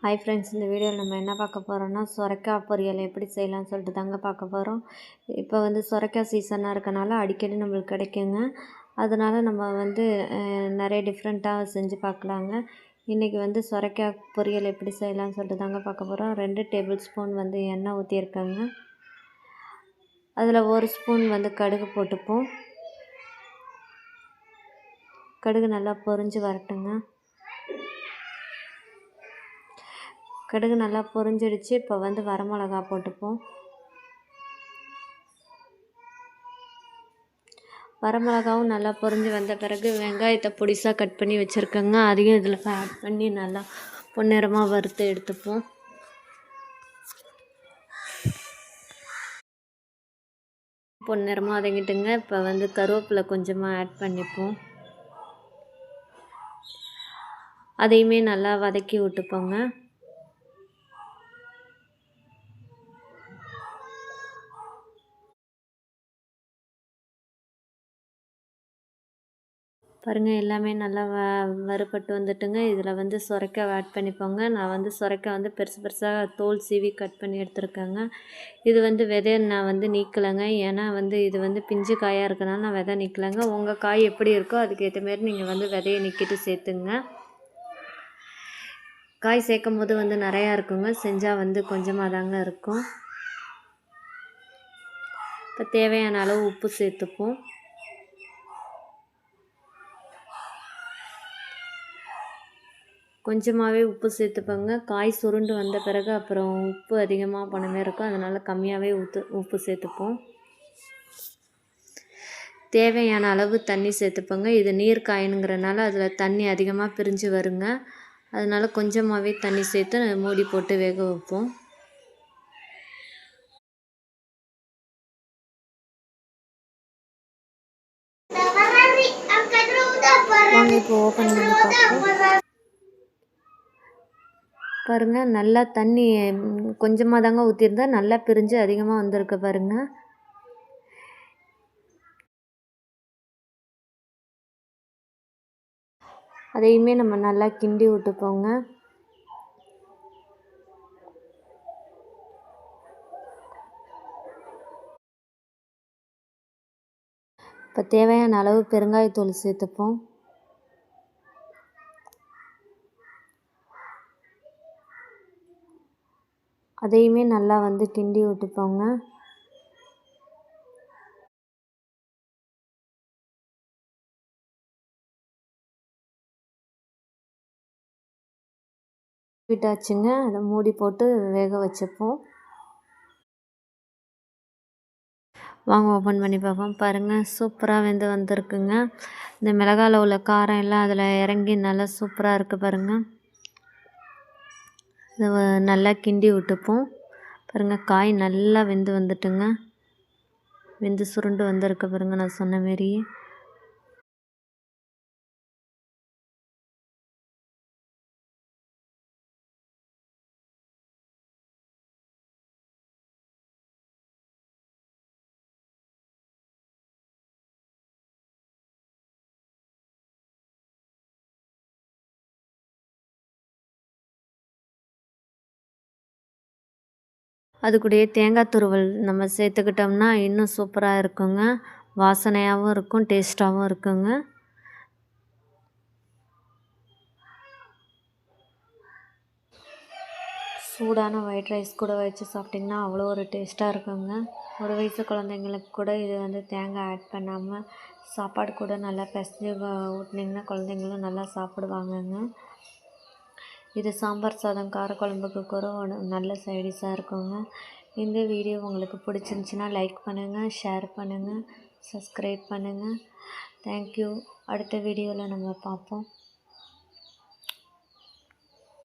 Hi friends, இந்த வீடியோவில் நம்ம என்ன பார்க்க போகிறோம்னா சொரைக்காய் பொரியல் எப்படி செய்யலாம்னு சொல்லிட்டு தாங்க பார்க்க போகிறோம். இப்போ சொரைக்காய் சீசனாக இருக்கனால அடிக்கடி நம்மளுக்கு கிடைக்குங்க. அதனால் நம்ம நிறைய டிஃப்ரெண்ட்டாக செஞ்சு பார்க்கலாங்க. இன்றைக்கி சொரைக்காய் பொரியல் எப்படி செய்யலாம்னு சொல்லிட்டு தாங்க பார்க்க போகிறோம். 2 டேபிள் ஸ்பூன் எண்ணெய் ஊற்றியிருக்கேங்க. அதில் 1 ஸ்பூன் கடுகு போட்டுப்போம். கடுகு நல்லா பொரிஞ்சு வரட்டுங்க. கடுகு நல்லா பொரிஞ்சிடுச்சு. இப்போ வரமிளகா போட்டுப்போம். வரமிளகாவும் நல்லா பொரிஞ்சு வந்த பிறகு வெங்காயத்தை பொடிசாக கட் பண்ணி வச்சுருக்கேங்க. அதையும் இதில் ஆட் பண்ணி நல்லா பொன்னிறமாக வறுத்து எடுத்துப்போம். பொன்னிறமாக வதங்கிட்டுங்க. இப்போ கருவேப்பிலை கொஞ்சமாக ஆட் பண்ணிப்போம். அதையுமே நல்லா வதக்கி விட்டுப்போங்க. பாருங்கள், எல்லாமே நல்லா வறுபட்டு வந்துட்டுங்க. இதில் சொரைக்காய் ஆட் பண்ணிப்போங்க. நான் சொரைக்காய் பெருசு பெருசாக தோல் சீவி கட் பண்ணி எடுத்துருக்கேங்க. இது விதையை நான் நீக்கலைங்க. ஏன்னா இது பிஞ்சு காயாக இருக்கனால நான் விதை நீக்கலைங்க. உங்கள் காய் எப்படி இருக்கோ அதுக்கேற்ற மாரி நீங்கள் விதையை நீக்கிட்டு சேர்த்துங்க. காய் சேர்க்கும் போது நிறையா இருக்குங்க, செஞ்சால் கொஞ்சமாக தாங்க இருக்கும். இப்போ தேவையான அளவு உப்பு சேர்த்துப்போம். கொஞ்சமாகவே உப்பு சேர்த்துப்போங்க. காய் சுருண்டு வந்த பிறகு அப்புறம் உப்பு அதிகமாக போன மாதிரி இருக்கும். அதனால் கம்மியாகவே உப்பு சேர்த்துப்போம். தேவையான அளவு தண்ணி சேர்த்துப்போங்க. இது நீர் காயினுங்கிறனால அதில் தண்ணி அதிகமாக பிரிஞ்சு வருங்க. அதனால் கொஞ்சமாகவே தண்ணி சேர்த்து மூடி போட்டு வேக வைப்போம். வாங்க இப்போ ஓப்பன் பண்ணி பார்ப்போம். பாருங்கள், நல்லா தண்ணி கொஞ்சமாக தாங்க ஊற்றிருந்தா நல்லா பிரிஞ்சு அதிகமாக வந்திருக்கு பாருங்கள். அதையுமே நம்ம நல்லா கிண்டி விட்டுப்போங்க. இப்போ தேவையான அளவு பெருங்காயத்தூள் சேர்த்துப்போம். அதையுமே நல்லா கிண்டி விட்டுப்போங்க. விட்டாச்சுங்க. அதை மூடி போட்டு வேக வச்சுப்போம். வாங்க ஓப்பன் பண்ணி பார்ப்போம். பாருங்கள், சூப்பராக வந்திருக்குங்க. இந்த மிளகாயில் உள்ள காரம் எல்லாம் அதில் இறங்கி நல்லா சூப்பராக இருக்குது பாருங்கள். இதை நல்லா கிண்டி விட்டுப்போம். பாருங்கள், காய் நல்லா வந்துட்டுங்க. சுருண்டு வந்திருக்கு பாருங்கள், நான் சொன்ன மாரியே. அது கூடயே தேங்காய் துருவல் நம்ம சேர்த்துக்கிட்டோம்னா இன்னும் சூப்பராக இருக்குங்க. வாசனையாகவும் இருக்கும், டேஸ்ட்டாகவும் இருக்குங்க. சூடான ஒயிட் ரைஸ் கூட வச்சு சாப்பிட்டிங்கன்னா அவ்வளோ ஒரு டேஸ்ட்டாக இருக்குங்க. 1 வயசு குழந்தைங்களுக்கு கூட இது தேங்காய் ஆட் பண்ணாமல் சாப்பாடு கூட நல்லா பிசைஞ்சு ஊட்டினீங்கன்னா குழந்தைங்களும் நல்லா சாப்பிடுவாங்கங்க. இது சாம்பார் சாதம், காரக்குழம்புக்கு கூட நல்ல சைடிஷாக இருக்குங்க. இந்த வீடியோ உங்களுக்கு பிடிச்சிருந்துச்சின்னா லைக் பண்ணுங்கள், ஷேர் பண்ணுங்கள், சப்ஸ்கிரைப் பண்ணுங்கள். தேங்க்யூ. அடுத்த வீடியோவில் நம்ம பார்ப்போம்.